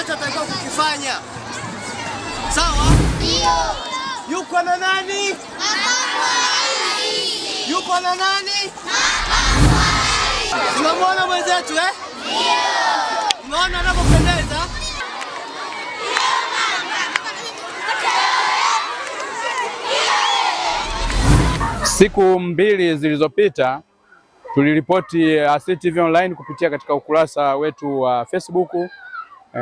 unachotakiwa kukifanya. Sawa? Ndio. Yuko na nani? Yuko na nani? Tunamwona mwenzetu eh? Ndio. Unaona anapopendeza? Siku 2 zilizopita tuliripoti CCTV Online kupitia katika ukurasa wetu wa Facebook,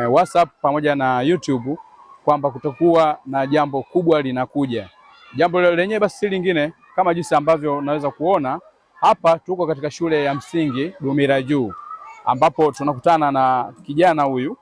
WhatsApp pamoja na YouTube kwamba kutakuwa na jambo kubwa linakuja. Jambo lenyewe basi si lingine kama jinsi ambavyo unaweza kuona hapa, tuko katika shule ya msingi Dumila Juu ambapo tunakutana na kijana huyu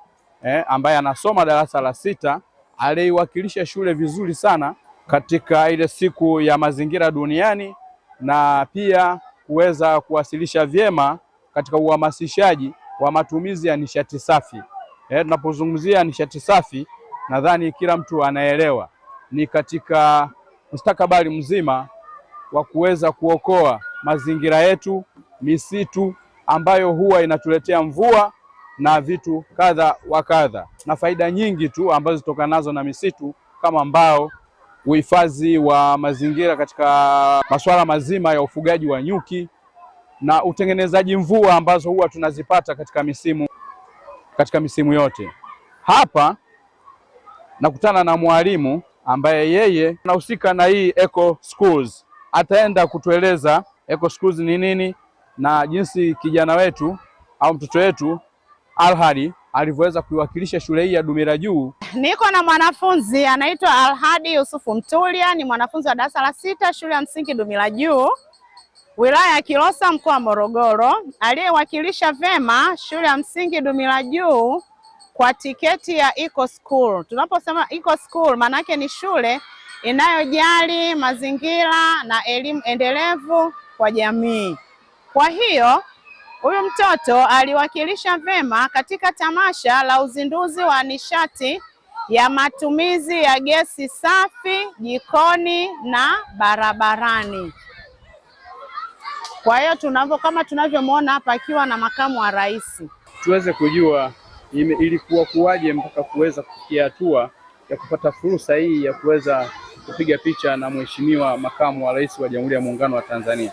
ambaye anasoma darasa la 6, aliwakilisha shule vizuri sana katika ile siku ya mazingira duniani na pia kuweza kuwasilisha vyema katika uhamasishaji wa matumizi ya nishati safi. Tunapozungumzia nishati safi, nadhani kila mtu anaelewa ni katika mustakabali mzima wa kuweza kuokoa mazingira yetu, misitu ambayo huwa inatuletea mvua na vitu kadha wa kadha, na faida nyingi tu ambazo zitokana nazo na misitu kama mbao, uhifadhi wa mazingira katika masuala mazima ya ufugaji wa nyuki na utengenezaji mvua ambazo huwa tunazipata katika misimu yote. Hapa nakutana na mwalimu ambaye yeye anahusika na hii Eco Schools. Ataenda kutueleza Eco Schools ni nini na jinsi kijana wetu au mtoto wetu Alhadi alivyoweza kuiwakilisha shule hii ya Dumila Juu. Niko na mwanafunzi anaitwa Alhadi Yusufu Mtulia, ni mwanafunzi wa darasa la 6 shule ya msingi Dumila Juu, wilaya ya Kilosa, mkoa wa Morogoro, aliyewakilisha vema shule ya msingi Dumila Juu kwa tiketi ya Eco School. Tunaposema Eco School maana yake ni shule inayojali mazingira na elimu endelevu kwa jamii. Kwa hiyo huyu mtoto aliwakilisha vema katika tamasha la uzinduzi wa nishati ya matumizi ya gesi safi jikoni na barabarani. Kwa hiyo kama tunavyomwona hapa akiwa na makamu wa rais. Tuweze kujua ilikuwa kuwaje mpaka kuweza kufikia hatua ya kupata fursa hii ya kuweza kupiga picha na Mheshimiwa Makamu wa Rais wa Jamhuri ya Muungano wa Tanzania.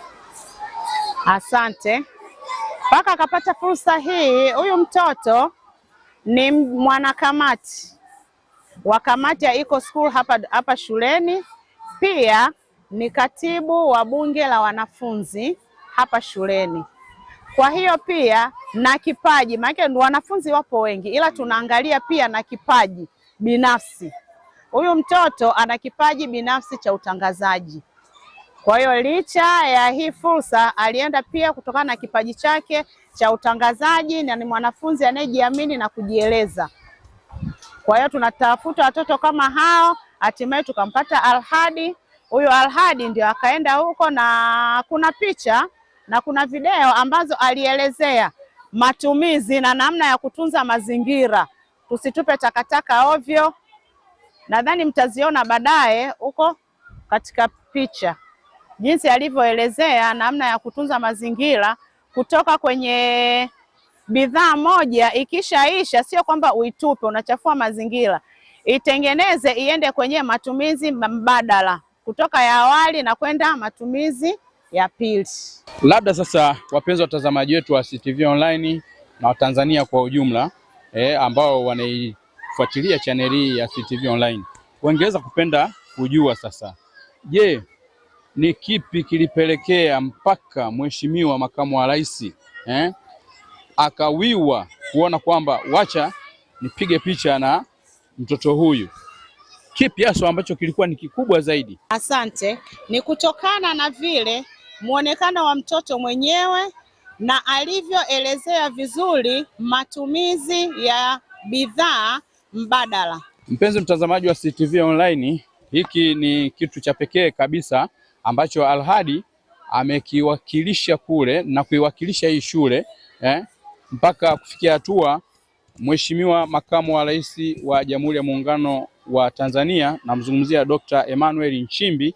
Asante. Mpaka akapata fursa hii, huyu mtoto ni mwanakamati wa kamati ya Eco School hapa shuleni, pia ni katibu wa bunge la wanafunzi hapa shuleni. Kwa hiyo pia na kipaji, maana wanafunzi wapo wengi, ila tunaangalia pia na kipaji binafsi. Huyu mtoto ana kipaji binafsi cha utangazaji. Kwa hiyo licha ya hii fursa alienda pia kutokana na kipaji chake cha utangazaji, na ni mwanafunzi anayejiamini na kujieleza. Kwa hiyo tunatafuta watoto kama hao, hatimaye tukampata Alhadi. Huyo Alhadi ndio akaenda huko, na kuna picha na kuna video ambazo alielezea matumizi na namna ya kutunza mazingira. Tusitupe takataka ovyo. Nadhani mtaziona baadaye huko katika picha jinsi alivyoelezea namna ya kutunza mazingira kutoka kwenye bidhaa moja ikishaisha, sio kwamba uitupe unachafua mazingira, itengeneze iende kwenye matumizi mbadala kutoka ya awali na kwenda matumizi ya pili. Labda sasa, wapenzi watazamaji wetu wa CCTV Online na Watanzania kwa ujumla ambao wanaifuatilia channel hii ya CCTV Online, wangeweza kupenda kujua sasa, je, ni kipi kilipelekea mpaka Mheshimiwa Makamu wa Rais akawiwa kuona kwamba wacha nipige picha na mtoto huyu? Kipi hasa ambacho kilikuwa ni kikubwa zaidi? Asante. Ni kutokana na vile muonekano wa mtoto mwenyewe na alivyoelezea vizuri matumizi ya bidhaa mbadala. Mpenzi mtazamaji wa CCTV Online, hiki ni kitu cha pekee kabisa ambacho Alhadi amekiwakilisha kule na kuiwakilisha hii shule mpaka kufikia hatua Mheshimiwa Makamu wa Rais wa Jamhuri ya Muungano wa Tanzania, namzungumzia Dr. Emmanuel Nchimbi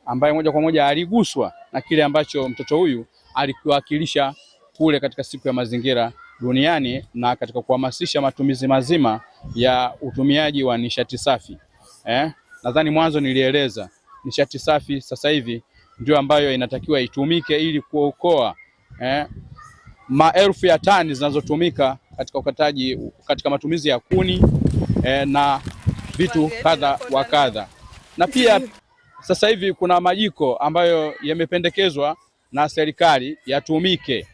ambaye moja kwa moja aliguswa na kile ambacho mtoto huyu alikiwakilisha kule katika siku ya mazingira duniani na katika kuhamasisha matumizi mazima ya utumiaji wa nishati safi. Nadhani mwanzo nilieleza nishati safi sasa hivi ndio ambayo inatakiwa itumike ili kuokoa maelfu ya tani zinazotumika katika ukataji, katika matumizi ya kuni na vitu kadha wa kadha. Na pia sasa hivi kuna majiko ambayo yamependekezwa na serikali yatumike.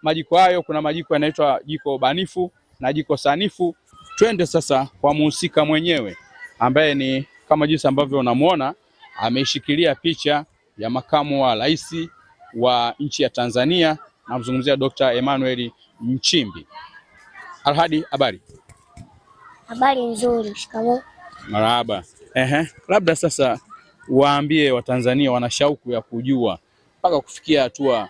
Majiko hayo, kuna majiko yanaitwa jiko banifu na jiko sanifu. Twende sasa kwa muhusika mwenyewe ambaye ni kama jinsi ambavyo unamuona ameishikilia picha ya makamu wa rais wa nchi ya Tanzania, namzungumzia Dr. Emmanuel Nchimbi. Alhadi, habari? Habari nzuri. Shikamoo. Marahaba. Labda sasa waambie Watanzania wana shauku ya kujua mpaka kufikia hatua.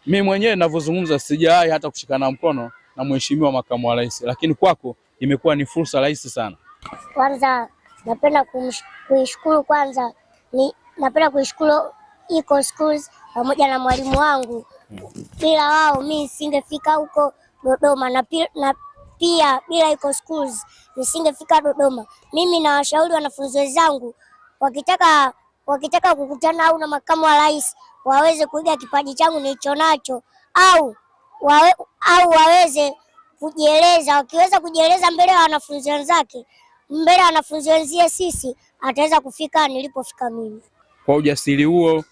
Mimi mwenyewe ninavyozungumza sijawahi hata kushikana mkono na mheshimiwa makamu wa rais, lakini kwako imekuwa ni fursa rahisi sana. Kwanza napenda kuishukuru napenda kuishukuru Iko Schools pamoja na mwalimu wangu. Bila wao mimi nisingefika huko Dodoma, na pia bila Iko Schools nisingefika Dodoma. Mimi na washauri wanafunzi wenzangu wakitaka kukutana au na makamu wa rais waweze kuiga kipaji changu nilicho nacho, au waweze kujieleza. Wakiweza kujieleza mbele ya wanafunzi wenzake, mbele ya wanafunzi wenzie, sisi ataweza kufika nilipofika mimi. Kwa ujasiri huo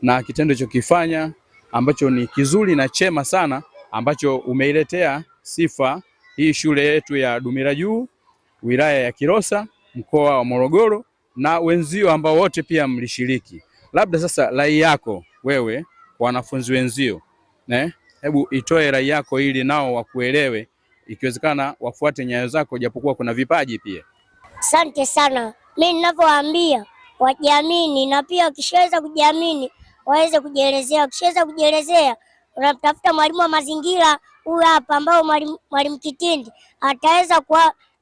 na kitendo chokifanya ambacho ni kizuri na chema sana, ambacho umeiletea sifa hii shule yetu ya Dumila Juu, wilaya ya Kilosa, mkoa wa Morogoro, na wenzio ambao wote pia mlishiriki. Labda sasa rai yako wewe kwa wanafunzi wenzio, hebu itoe rai yako ili nao wakuelewe, ikiwezekana wafuate nyayo zako, japokuwa kuna vipaji pia. Asante sana. Mimi ninavyowaambia wajiamini, na pia wakishaweza kujiamini waweze kujielezea. Wakishaweza kujielezea, unatafuta mwalimu wa mazingira huyu hapa, ambao mwalimu Kitindi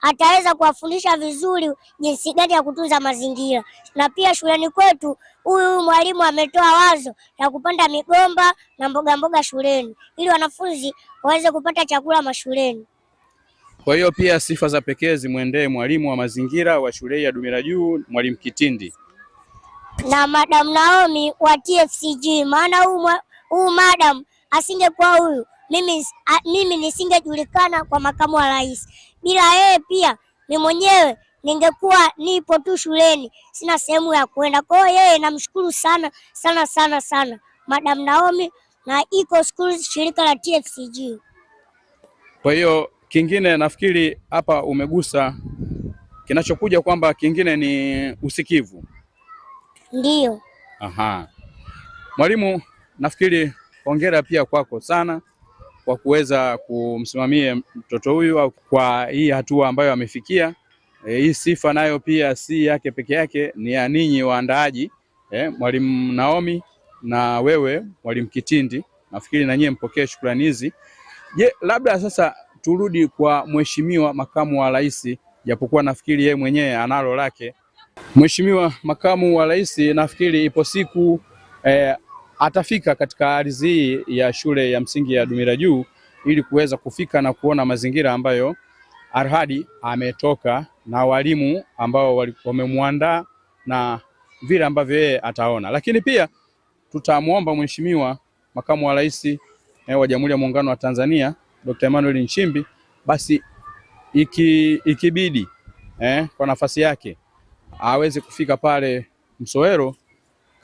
ataweza kuwafundisha vizuri jinsi gani ya kutunza mazingira. Na pia shuleni kwetu huyu mwalimu ametoa wazo la kupanda migomba na mboga shuleni ili wanafunzi waweze kupata chakula mashuleni. Kwa hiyo pia sifa za pekee zimwendee mwalimu wa mazingira wa shule ya Dumila Juu, mwalimu Kitindi, na Madam Naomi wa TFCG, maana huu madam asingekuwa huyu, mimi nisingejulikana kwa makamu wa rais. Bila yeye pia mimi mwenyewe ningekuwa nipo tu shuleni, sina sehemu ya kwenda. Kwa hiyo yeye namshukuru sana sana sana sana Madam Naomi na Iko Schools, shirika la TFCG. Kwa hiyo kingine nafikiri hapa umegusa kinachokuja kwamba kingine ni usikivu. Ndiyo. Mwalimu, nafikiri hongera pia kwako sana kwa kuweza kumsimamia mtoto huyu au kwa hii hatua ambayo amefikia. Hii sifa nayo pia si yake peke yake, ni ya ninyi waandaaji, mwalimu Naomi na wewe mwalimu Kitindi. Nafikiri na nyie mpokee shukrani hizi. Je, labda sasa turudi kwa mheshimiwa makamu wa rais, japokuwa nafikiri yeye mwenyewe analo lake. Mheshimiwa makamu wa rais, nafikiri ipo siku atafika katika ardhi hii ya shule ya msingi ya Dumila Juu ili kuweza kufika na kuona mazingira ambayo Alhadi ametoka na walimu ambao wamemwandaa na vile ambavyo yeye ataona. Lakini pia tutamuomba mheshimiwa makamu wa rais wa Jamhuri ya Muungano wa Tanzania Dr. Emmanuel Nchimbi, basi ikibidi kwa nafasi yake aweze kufika pale Msowero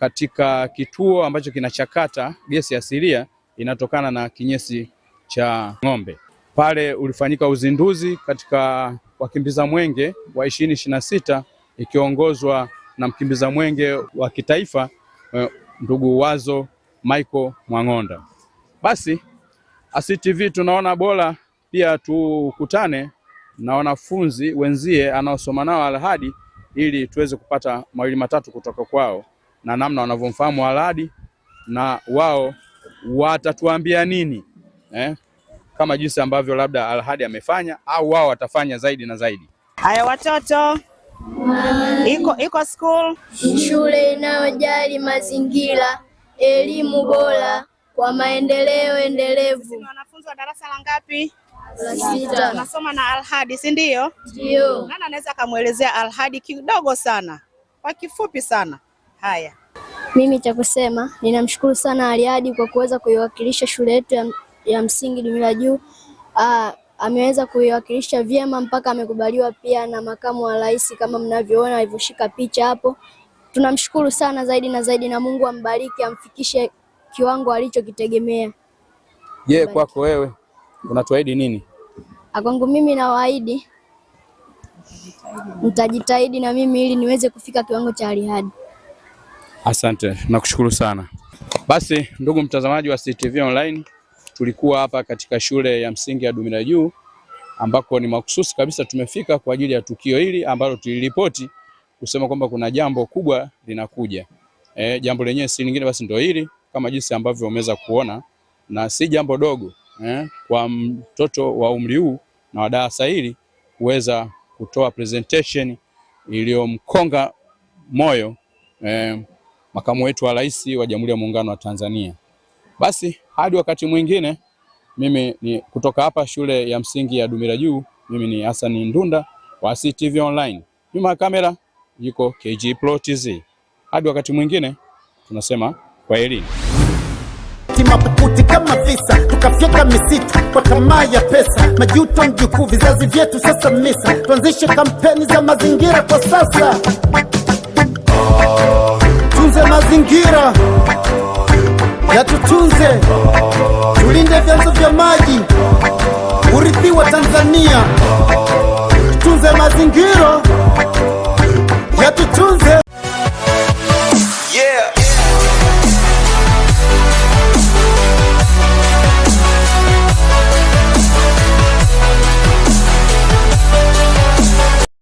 katika kituo ambacho kinachakata gesi asilia inatokana na kinyesi cha ng'ombe. Pale ulifanyika uzinduzi katika wakimbiza mwenge wa 2026 ikiongozwa na mkimbiza mwenge wa kitaifa ndugu Wazo Michael Mwang'onda. Basi ACTV tunaona bora pia tukutane na wanafunzi wenzie anaosoma nao Alhadi ili tuweze kupata mawili matatu kutoka kwao na namna wanavyomfahamu Alhadi na wao watatuambia nini kama jinsi ambavyo labda Alhadi amefanya au wao watafanya zaidi na zaidi. Haya watoto, Iko School, shule inayojali mazingira, elimu bora kwa maendeleo endelevu. Wanafunzi wa darasa la ngapi? La 6. Unasoma na Al-Hadi, si ndio? Ndio. Nani anaweza kumuelezea Al-Hadi kidogo sana, kwa kifupi sana? Haya, Mimi cha kusema, ninamshukuru sana Al-Hadi kwa kuweza kuiwakilisha shule yetu ya msingi Dumila Juu. Ameweza kuiwakilisha vyema mpaka amekubaliwa pia na makamu wa rais kama mnavyoona alivyoshika picha hapo. Tunamshukuru sana zaidi na zaidi, na Mungu ambariki, amfikishe kiwango alichokitegemea. Je, kwako wewe unatuahidi nini? Kwangu mimi nawaahidi nitajitahidi na mimi ili niweze kufika kiwango cha Al-Hadi. Asante, nakushukuru sana. Basi ndugu mtazamaji wa CCTV Online, tulikuwa hapa katika shule ya msingi ya Dumila Juu ambako ni mahususi kabisa tumefika kwa ajili ya tukio hili ambalo tuliripoti kusema kwamba kuna jambo kubwa linakuja. Jambo lenyewe si lingine basi ndio hili, kama jinsi ambavyo umeweza kuona, na si jambo dogo kwa mtoto wa umri huu na wa darasa hili kuweza kutoa presentation iliyomkonga moyo makamu wetu wa rais wa Jamhuri ya Muungano wa Tanzania. Basi hadi wakati mwingine, mimi ni kutoka hapa shule ya msingi ya Dumila Juu, mimi ni Hassan Ndunda wa CCTV Online. Nyuma ya kamera yuko KG Pro TZ. Hadi wakati mwingine tunasema kwaherini. Mapuputi kama visa tukafyeka misitu kwa tamaa ya pesa, majuto mjukuu vizazi vyetu sasa misa, tuanzishe kampeni za mazingira kwa sasa. Tunze mazingira yatutunze, tulinde vyanzo vya maji, urithi wa Tanzania. Tunze mazingira.